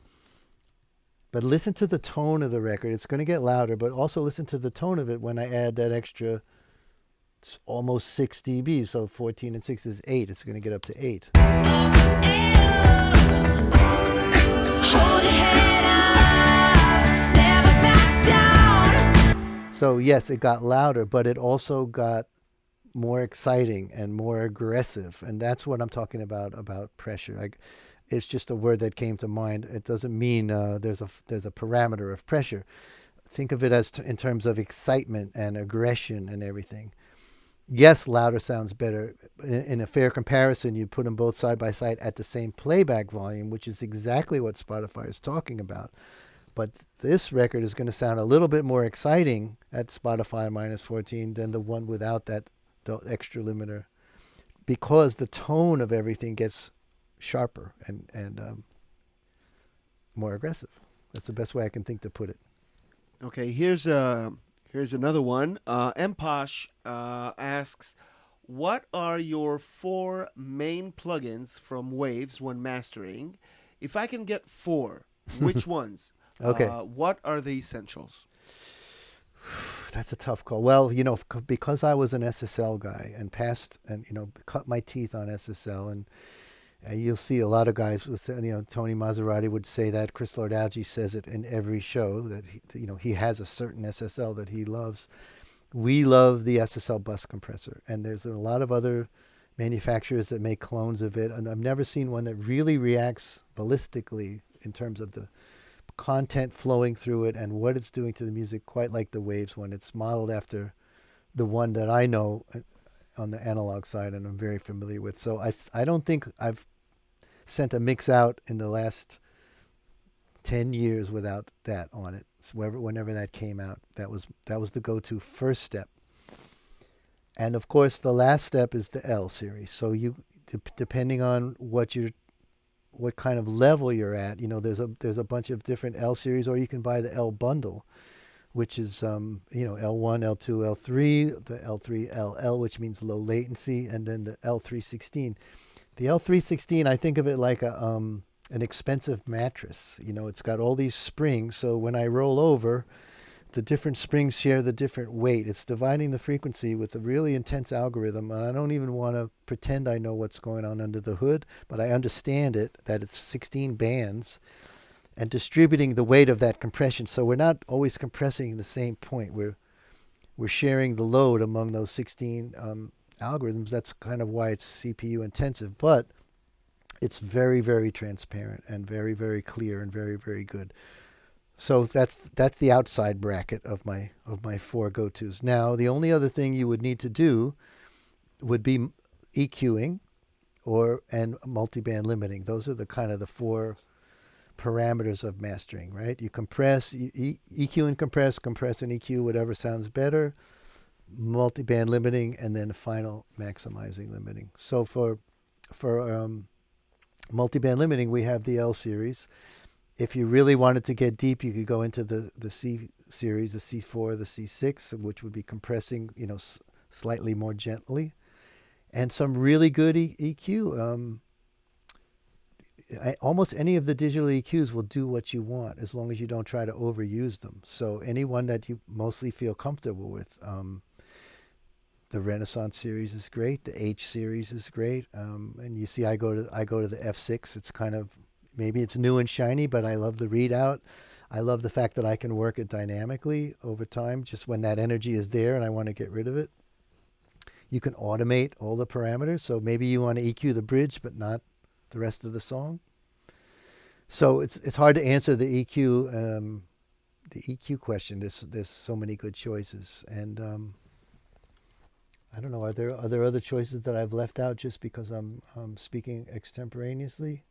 Speaker 1: But listen to the tone of the record. It's going to get louder, but also listen to the tone of it when I add that extra almost 6 dBs. So 14 and 6 is 8. It's going to get up to 8.
Speaker 3: Hold your head up, never back down.
Speaker 1: So yes, it got louder, but it also got more exciting and more aggressive. And that's what I'm talking about pressure. It's just a word that came to mind. It doesn't mean there's a parameter of pressure. Think of it as in terms of excitement and aggression and everything. Yes, louder sounds better. In a fair comparison, you'd put them both side by side at the same playback volume, which is exactly what Spotify is talking about. But this record is going to sound a little bit more exciting at Spotify minus 14 than the one without the extra limiter, because the tone of everything gets sharper and more aggressive. That's the best way I can think to put it.
Speaker 2: Okay, here's another one. Mposh asks, what are your 4 main plugins from Waves when mastering? If I can get 4, which ones?
Speaker 1: Okay.
Speaker 2: What are the essentials?
Speaker 1: That's a tough call. Well, because I was an SSL guy and cut my teeth on SSL, and you'll see a lot of guys with, Tony Maserati would say that. Chris Lord-Alge says it in every show that he has a certain SSL that he loves. We love the SSL bus compressor, and there's a lot of other manufacturers that make clones of it, and I've never seen one that really reacts ballistically in terms of the content flowing through it and what it's doing to the music quite like the Waves one. It's modeled after the one that I know on the analog side and I'm very familiar with. So I don't think I've sent a mix out in the last 10 years without that on it. So whenever that came out, that was the go-to first step. And of course, the last step is the L series. So depending on what kind of level you're at, there's a bunch of different L series, or you can buy the L bundle, which is L1, L2, L3, the L3 LL, which means low latency, and then the L316. The L316, I think of it like an expensive mattress. It's got all these springs, so when I roll over, the different springs share the different weight. It's dividing the frequency with a really intense algorithm, and I don't even want to pretend I know what's going on under the hood, but I understand it, that it's 16 bands, and distributing the weight of that compression. So we're not always compressing the same point. We're sharing the load among those 16 algorithms. That's kind of why it's CPU intensive, but it's very, very transparent and very, very clear and very, very good. So that's the outside bracket of my 4 go-tos. Now, the only other thing you would need to do would be EQing and multiband limiting. Those are the kind of the 4 parameters of mastering, right? You compress, EQ and compress and EQ, whatever sounds better, multiband limiting, and then final maximizing limiting. So for multiband limiting, we have the L series. If you really wanted to get deep, you could go into the C series, the C4, the C6, which would be compressing, slightly more gently, and some really good EQ. Almost any of the digital EQs will do what you want as long as you don't try to overuse them. So any one that you mostly feel comfortable with. The Renaissance series is great. The H series is great. And you see, I go to the F6. It's kind of, maybe it's new and shiny, but I love the readout. I love the fact that I can work it dynamically over time, just when that energy is there and I want to get rid of it. You can automate all the parameters. So maybe you want to EQ the bridge, but not the rest of the song. So it's hard to answer the EQ question. There's so many good choices, and I don't know. Are there other choices that I've left out just because I'm speaking extemporaneously?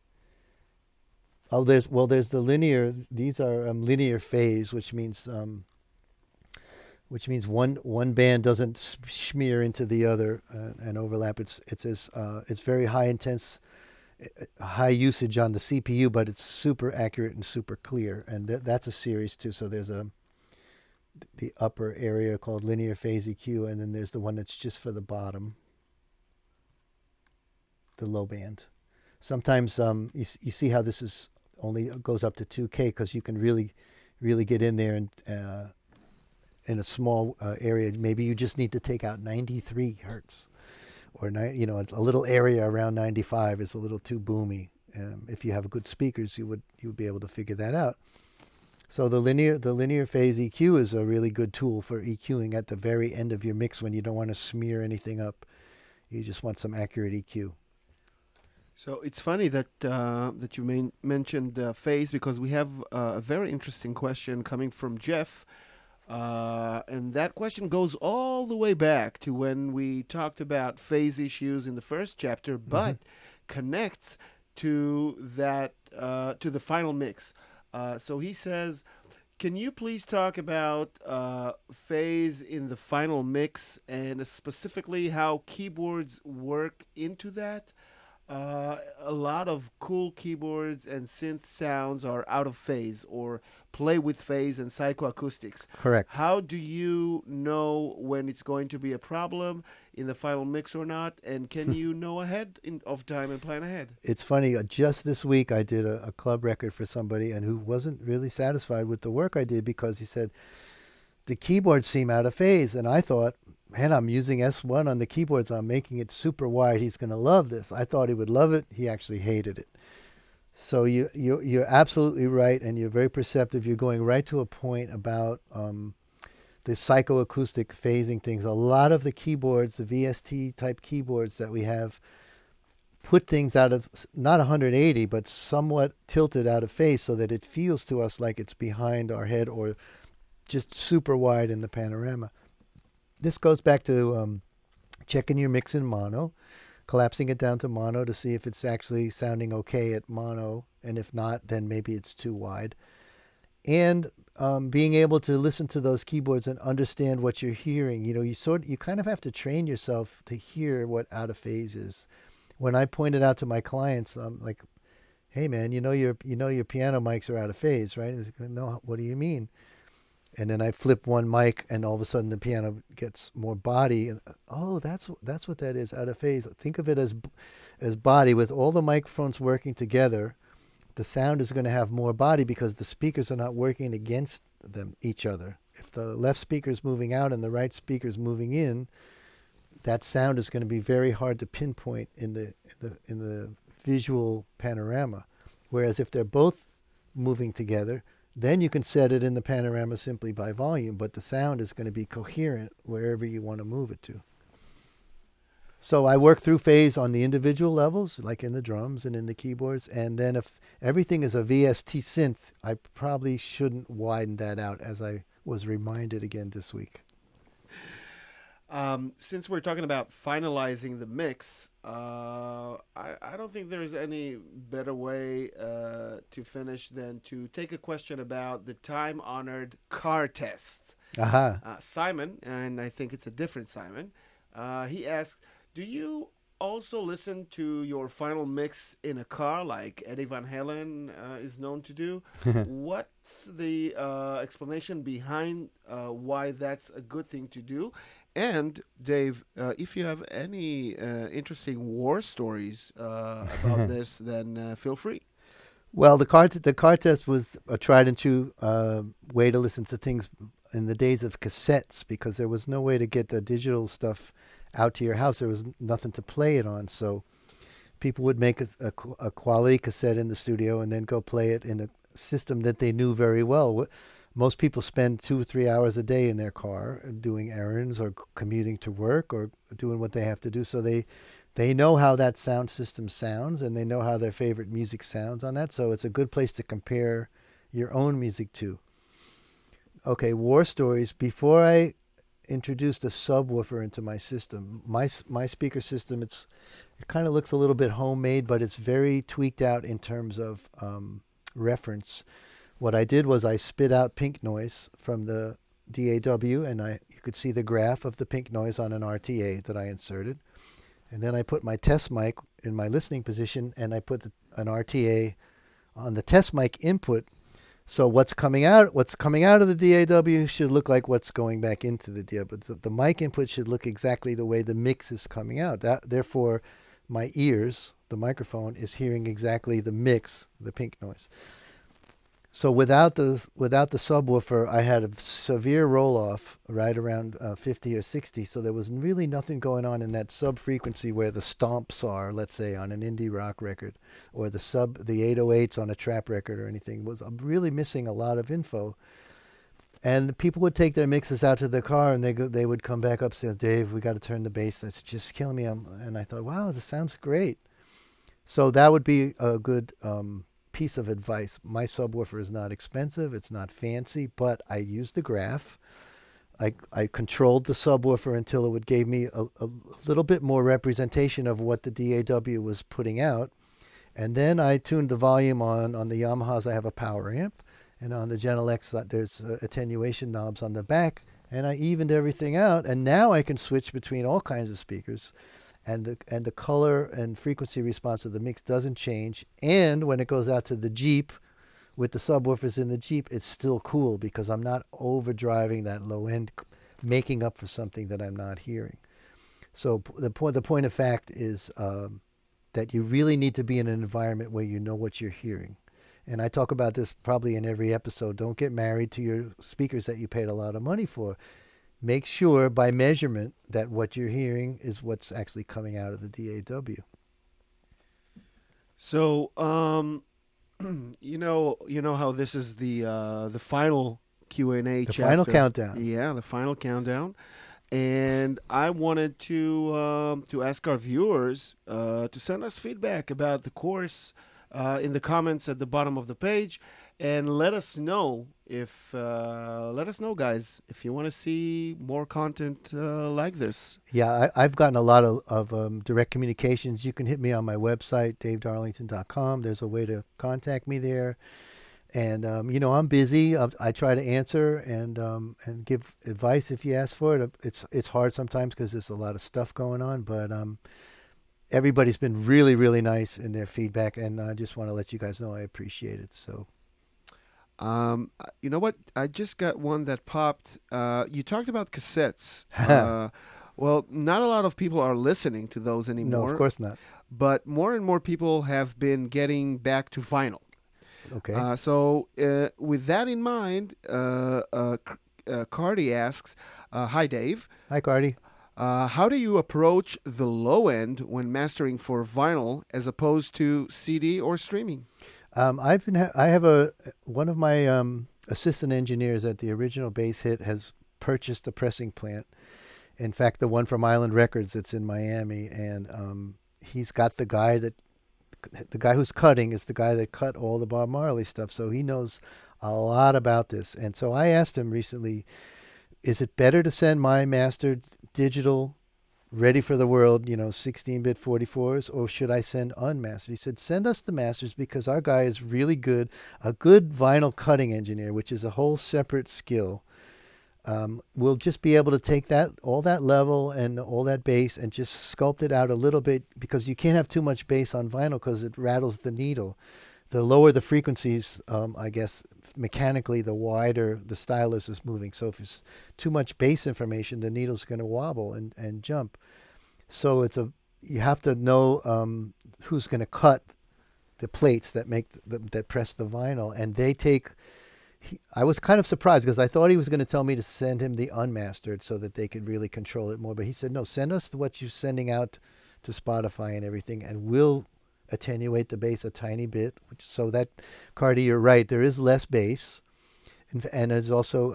Speaker 1: Oh, there's the linear. These are linear phase, which means one band doesn't smear into the other and overlap. It's very high usage on the CPU, but it's super accurate and super clear, and that's a series too. So there's the upper area called linear phase EQ, and then there's the one that's just for the bottom, the low band. Sometimes you see how this is only goes up to 2K because you can really get in there and in a small area. Maybe you just need to take out 93 hertz, or a little area around 95 is a little too boomy. If you have good speakers, you would be able to figure that out. So the linear phase EQ is a really good tool for EQing at the very end of your mix when you don't want to smear anything up. You just want some accurate EQ.
Speaker 2: So it's funny that you mentioned phase, because we have a very interesting question coming from Jeff. And that question goes all the way back to when we talked about phase issues in the first chapter, but connects to that to the final mix. So he says, can you please talk about phase in the final mix, and specifically how keyboards work into that? A lot of cool keyboards and synth sounds are out of phase or play with phase and psychoacoustics.
Speaker 1: Correct.
Speaker 2: How do you know when it's going to be a problem in the final mix or not? And can you know ahead of time and plan ahead?
Speaker 1: It's funny. Just this week, I did a club record for somebody, and who wasn't really satisfied with the work I did because he said the keyboards seem out of phase, and I thought, man, I'm using S1 on the keyboards. I'm making it super wide. He's going to love this. I thought he would love it. He actually hated it. So you're absolutely right, and you're very perceptive. You're going right to a point about the psychoacoustic phasing things. A lot of the keyboards, the VST type keyboards that we have, put things out of, not 180, but somewhat tilted out of phase so that it feels to us like it's behind our head or just super wide in the panorama. This goes back to checking your mix in mono, collapsing it down to mono to see if it's actually sounding okay at mono, and if not, then maybe it's too wide. And being able to listen to those keyboards and understand what you're hearing. You kind of have to train yourself to hear what out of phase is. When I pointed out to my clients, I'm like, "Hey, man, your piano mics are out of phase, right?" And they go, "No, what do you mean?" And then I flip one mic, and all of a sudden the piano gets more body. And, oh, that's what that is, out of phase. Think of it as body. With all the microphones working together, the sound is going to have more body because the speakers are not working against each other. if the left speaker is moving out and the right speaker is moving in, that sound is going to be very hard to pinpoint in the visual panorama. Whereas if they're both moving together, then you can set it in the panorama simply by volume, but the sound is going to be coherent wherever you want to move it to. So I work through phase on the individual levels, like in the drums and in the keyboards, and then if everything is a VST synth, I probably shouldn't widen that out, as I was reminded again this week.
Speaker 2: Since we're talking about finalizing the mix, I don't think there's any better way to finish than to take a question about the time-honored car test.
Speaker 1: Aha.
Speaker 2: Simon, and I think it's a different Simon, he asks, do you also listen to your final mix in a car like Eddie Van Halen is known to do? What's the explanation behind why that's a good thing to do? And Dave, if you have any interesting war stories about this, then feel free.
Speaker 1: Well, the car test was a tried and true way to listen to things in the days of cassettes, because there was no way to get the digital stuff out to your house. There was nothing to play it on, so people would make a quality cassette in the studio and then go play it in a system that they knew very well. Most people spend 2 or 3 hours a day in their car doing errands or commuting to work or doing what they have to do, so they know how that sound system sounds, and they know how their favorite music sounds on that, so it's a good place to compare your own music to. Okay, war stories. Before I introduced a subwoofer into my system, my speaker system, it kind of looks a little bit homemade, but it's very tweaked out in terms of reference. What I did was I spit out pink noise from the DAW, and you could see the graph of the pink noise on an RTA that I inserted. And then I put my test mic in my listening position, and I put an RTA on the test mic input. So what's coming out of the DAW should look like what's going back into the DAW. But the mic input should look exactly the way the mix is coming out. Therefore, my ears, the microphone, is hearing exactly the mix, the pink noise. So without the subwoofer, I had a severe roll-off right around 50 or 60. So there was really nothing going on in that sub-frequency where the stomps are, let's say, on an indie rock record, or the 808s on a trap record or anything. I'm really missing a lot of info. And people would take their mixes out to the car, and they would come back up and say, Dave, we got to turn the bass. That's just killing me. And I thought, wow, this sounds great. So that would be a good piece of advice. My subwoofer is not expensive. It's not fancy, but I used the graph. I controlled the subwoofer until it would give me a little bit more representation of what the DAW was putting out. And then I tuned the volume on the Yamahas. I have a power amp. And on the Gentle X, there's attenuation knobs on the back. And I evened everything out. And now I can switch between all kinds of speakers. And the color and frequency response of the mix doesn't change. And when it goes out to the Jeep, with the subwoofers in the Jeep, it's still cool because I'm not overdriving that low end, making up for something that I'm not hearing. So the point of fact is that you really need to be in an environment where you know what you're hearing. And I talk about this probably in every episode. Don't get married to your speakers that you paid a lot of money for. Make sure by measurement that what you're hearing is what's actually coming out of the DAW.
Speaker 2: So, you know how this is the final Q&A chapter.
Speaker 1: The final countdown.
Speaker 2: Yeah, the final countdown. And I wanted to ask our viewers to send us feedback about the course in the comments at the bottom of the page, and let us know guys, if you want to see more content like this.
Speaker 1: Yeah, I've gotten a lot of direct communications. You can hit me on my website, davedarlington.com. There's a way to contact me there. And, I'm busy. I try to answer and give advice if you ask for it. It's hard sometimes because there's a lot of stuff going on, but everybody's been really, really nice in their feedback, and I just want to let you guys know I appreciate it. So,
Speaker 2: you know what? I just got one that popped. You talked about cassettes. Well, not a lot of people are listening to those anymore.
Speaker 1: No, of course not.
Speaker 2: But more and more people have been getting back to vinyl.
Speaker 1: Okay.
Speaker 2: So with that in mind, Cardi asks, "Hi, Dave.
Speaker 1: Hi, Cardi.
Speaker 2: How do you approach the low end when mastering for vinyl as opposed to CD or streaming?"
Speaker 1: I have one of my assistant engineers at the original Bass Hit has purchased a pressing plant. In fact, the one from Island Records that's in Miami, and he's got the guy who's cutting is the guy that cut all the Bob Marley stuff, so he knows a lot about this. And so I asked him recently, is it better to send my mastered digital ready for the world, 16-bit 44s, or should I send unmastered? He said, send us the masters because our guy is really good, a good vinyl cutting engineer, which is a whole separate skill. We'll just be able to take all that level and all that bass and just sculpt it out a little bit, because you can't have too much bass on vinyl because it rattles the needle. The lower the frequencies, I guess, mechanically, the wider the stylus is moving. So if it's too much bass information, the needle's going to wobble and jump. So you have to know who's going to cut the plates that that press the vinyl, and they take. I was kind of surprised because I thought he was going to tell me to send him the unmastered so that they could really control it more. But he said, no, send us what you're sending out to Spotify and everything, and we'll attenuate the bass a tiny bit. So that, Cardi, you're right. There is less bass, and there's also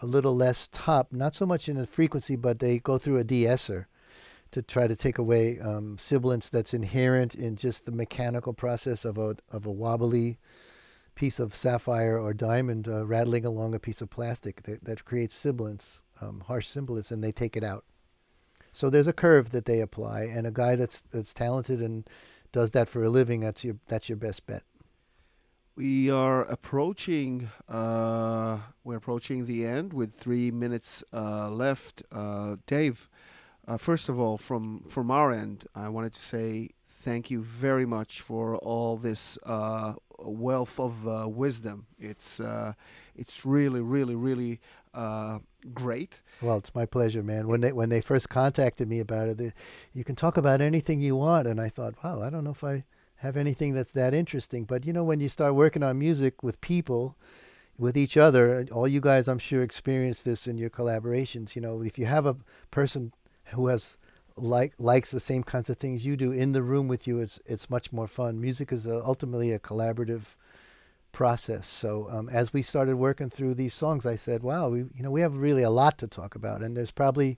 Speaker 1: a little less top, not so much in the frequency, but they go through a de-esser to try to take away sibilance that's inherent in just the mechanical process of a wobbly piece of sapphire or diamond rattling along a piece of plastic that creates sibilance, harsh sibilance, and they take it out. So there's a curve that they apply, and a guy that's talented and does that for a living, that's your best bet.
Speaker 2: We are approaching the end with 3 minutes left. Dave, first of all, from our end, I wanted to say thank you very much for all this wealth of wisdom. It's really, really, really great.
Speaker 1: Well, it's my pleasure, man. When they first contacted me about it, you can talk about anything you want, and I thought, wow, I don't know if I have anything that's that interesting. But when you start working on music with people, with each other, all you guys, I'm sure, experience this in your collaborations. If you have a person who has likes the same kinds of things you do in the room with you, it's much more fun. Music is ultimately a collaborative process. So as we started working through these songs, I said, wow, we have really a lot to talk about, and there's probably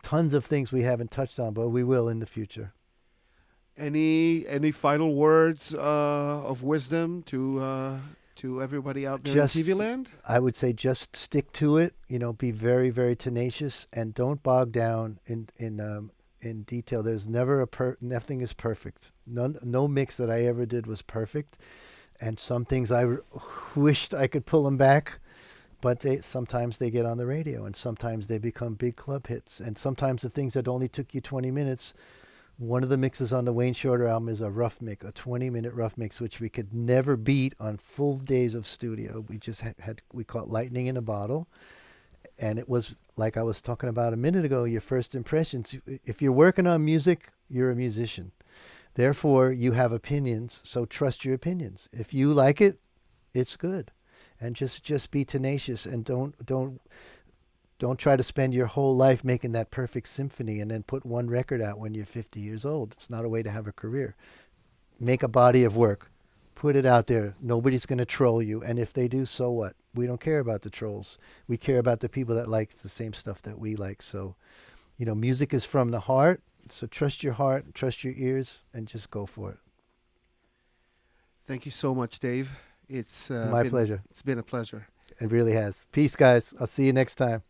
Speaker 1: tons of things we haven't touched on, but we will in the future.
Speaker 2: Any final words of wisdom to everybody out there in TV land?
Speaker 1: I would say just stick to it. Be very, very tenacious, and don't bog down in detail. There's never nothing is perfect. No mix that I ever did was perfect, and some things I wished I could pull them back, but sometimes they get on the radio, and sometimes they become big club hits, and sometimes the things that only took you 20 minutes. One of the mixes on the Wayne Shorter album is a rough mix, a 20-minute rough mix, which we could never beat on full days of studio. We just we caught lightning in a bottle. And it was like I was talking about a minute ago, your first impressions. If you're working on music, you're a musician. Therefore, you have opinions, so trust your opinions. If you like it, it's good. And just be tenacious, and don't try to spend your whole life making that perfect symphony and then put one record out when you're 50 years old. It's not a way to have a career. Make a body of work. Put it out there. Nobody's going to troll you. And if they do, so what? We don't care about the trolls. We care about the people that like the same stuff that we like. So, music is from the heart. So trust your heart, trust your ears, and just go for it.
Speaker 2: Thank you so much, Dave. It's
Speaker 1: my pleasure.
Speaker 2: It's been a pleasure.
Speaker 1: It really has. Peace, guys. I'll see you next time.